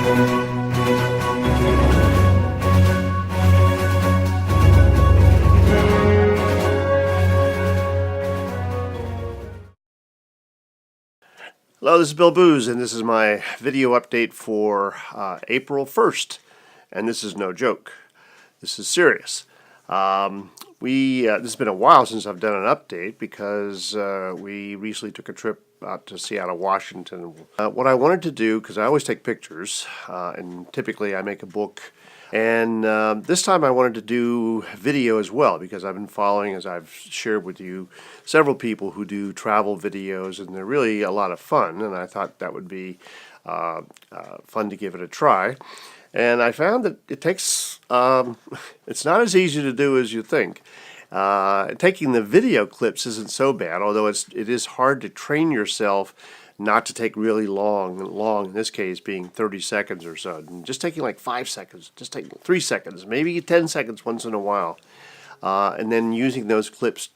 Hello, this is Bill Booz, and this is my video update for April 1st. And this is no joke. This is serious. This has been a while since I've done an update because we recently took a trip out to Seattle, Washington. What I wanted to do, because I always take pictures, and typically I make a book, and this time I wanted to do video as well because I've been following, as I've shared with you, several people who do travel videos, and they're really a lot of fun, and I thought that would be fun to give it a try. And I found that it takes, it's not as easy to do as you think. Taking the video clips isn't so bad, although it is hard to train yourself not to take really long, in this case being 30 seconds or so. And just taking like 5 seconds, just taking 3 seconds, maybe 10 seconds once in a while. And then using those clips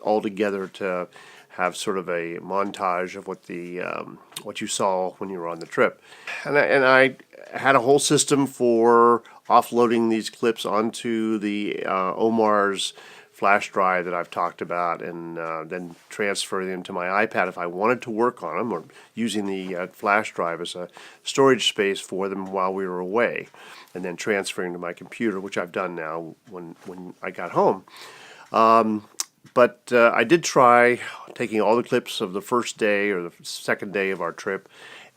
all together to have sort of a montage of what you saw when you were on the trip. And I had a whole system for offloading these clips onto the Omar's flash drive that I've talked about, and then transferring them to my iPad if I wanted to work on them, or using the flash drive as a storage space for them while we were away, and then transferring to my computer, which I've done now when I got home. But I did try taking all the clips of the first day or the second day of our trip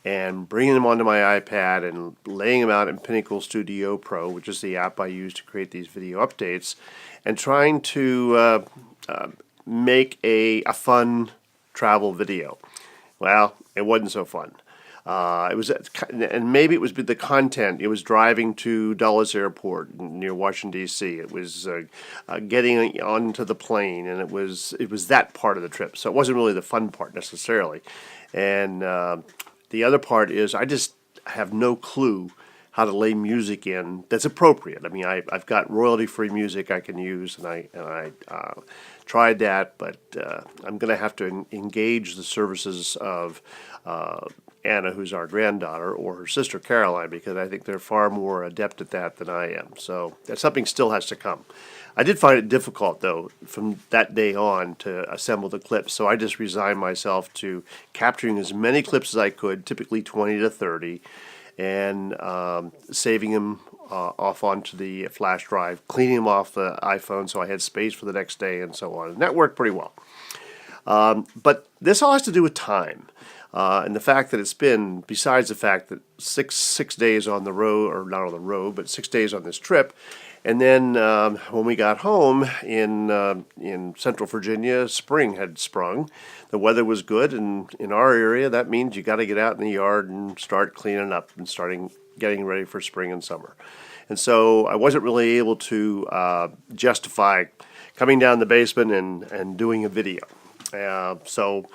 and bringing them onto my iPad and laying them out in Pinnacle Studio Pro, which is the app I use to create these video updates, and trying to make a fun travel video. Well, it wasn't so fun. It was, and maybe it was the content. It was driving to Dulles Airport near Washington D.C. It was getting onto the plane, and it was that part of the trip. So it wasn't really the fun part necessarily. And the other part is I just have no clue how to lay music in that's appropriate. I mean, I've got royalty-free music I can use, and I tried that, but I'm going to have to engage the services of Anna, who's our granddaughter, or her sister Caroline, because I think they're far more adept at that than I am. So that something still has to come. I did find it difficult, though, from that day on to assemble the clips, so I just resigned myself to capturing as many clips as I could, typically 20 to 30, and saving them off onto the flash drive, cleaning them off the iPhone so I had space for the next day, and so on. And that worked pretty well. But this all has to do with time. And the fact that it's been, besides the fact that six days on the road, or not on the road, but 6 days on this trip, and then when we got home in Central Virginia, spring had sprung. The weather was good, and in our area, that means you got to get out in the yard and start cleaning up and getting ready for spring and summer. And so I wasn't really able to justify coming down the basement and doing a video. So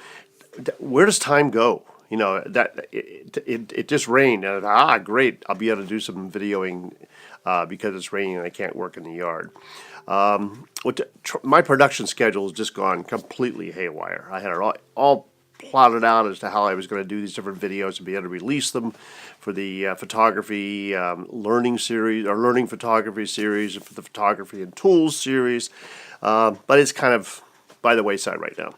where does time go? You know, that it just rained, and great, I'll be able to do some videoing because it's raining and I can't work in the yard. My production schedule has just gone completely haywire. I had it all plotted out as to how I was going to do these different videos and be able to release them for the photography learning series, or learning photography series, and for the photography and tools series. But it's kind of by the wayside right now.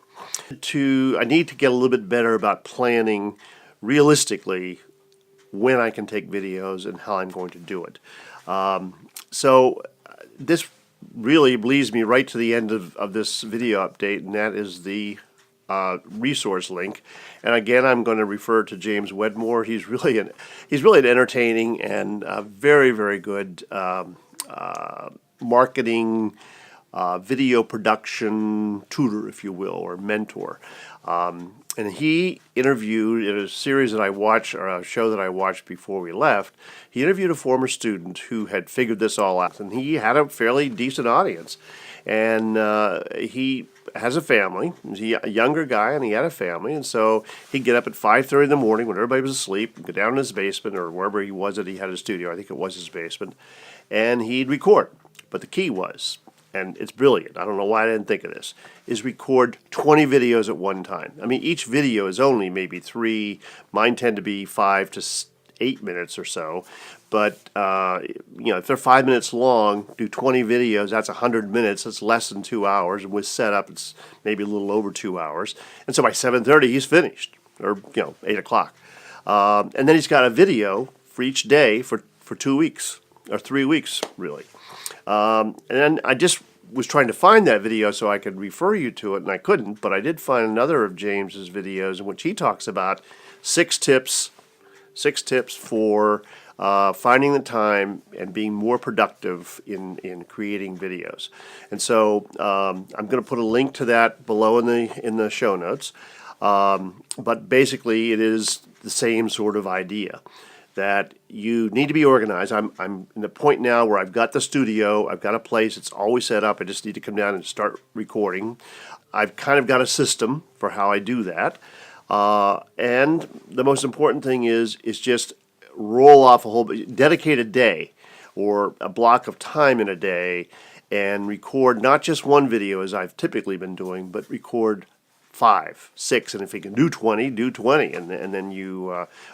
I need to get a little bit better about planning realistically when I can take videos and how I'm going to do it. So this really leads me right to the end of this video update, and that is the resource link. And again, I'm going to refer to James Wedmore. He's really an entertaining and very, very good marketing, video production tutor, if you will, or mentor. And he interviewed, in a series that I watched, or a show that I watched before we left, he interviewed a former student who had figured this all out, and he had a fairly decent audience. And he has a family. He's a younger guy, and he had a family, and so he'd get up at 5:30 in the morning when everybody was asleep, go down in his basement, or wherever he was that he had a studio, I think it was his basement, and he'd record. But the key was, and it's brilliant, I don't know why I didn't think of this, is record 20 videos at one time. I mean, each video is only maybe 3, mine tend to be 5 to 8 minutes or so. But if they're 5 minutes long, do 20 videos. That's 100 minutes. That's less than 2 hours. And with setup, it's maybe a little over 2 hours. And so by 7:30, he's finished, or 8 o'clock. And then he's got a video for each day for 2 weeks or 3 weeks, really. And then I just was trying to find that video so I could refer you to it, and I couldn't, but I did find another of James's videos in which he talks about 6 tips for finding the time and being more productive in creating videos. And so I'm going to put a link to that below in the show notes. But basically, it is the same sort of idea, that you need to be organized. I'm in the point now where I've got the studio, I've got a place, it's always set up. I just need to come down and start recording. I've kind of got a system for how I do that. And the most important thing is just roll off dedicate a day or a block of time in a day and record not just one video as I've typically been doing, but record 5, 6, and if you can do 20, do 20, and then you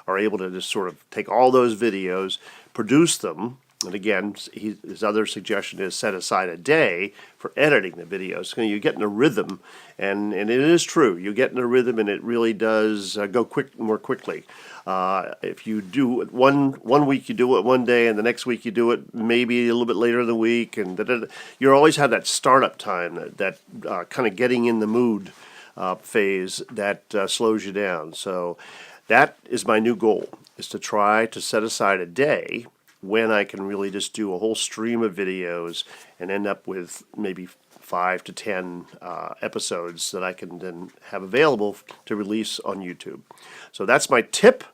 are able to just sort of take all those videos, produce them, and again, his other suggestion is set aside a day for editing the videos. So you get in a rhythm, and it is true, you get in a rhythm, and it really does go more quickly. If you do it one week, you do it one day, and the next week you do it maybe a little bit later in the week, and you always have that startup time, that kind of getting in the mood phase that slows you down. So that is my new goal, is to try to set aside a day when I can really just do a whole stream of videos and end up with maybe 5 to 10 episodes that I can then have available to release on YouTube. So that's my tip,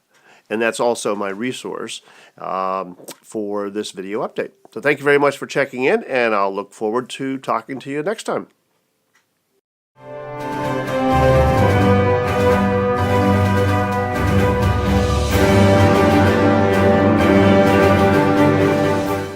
and that's also my resource for this video update. So thank you very much for checking in, and I'll look forward to talking to you next time.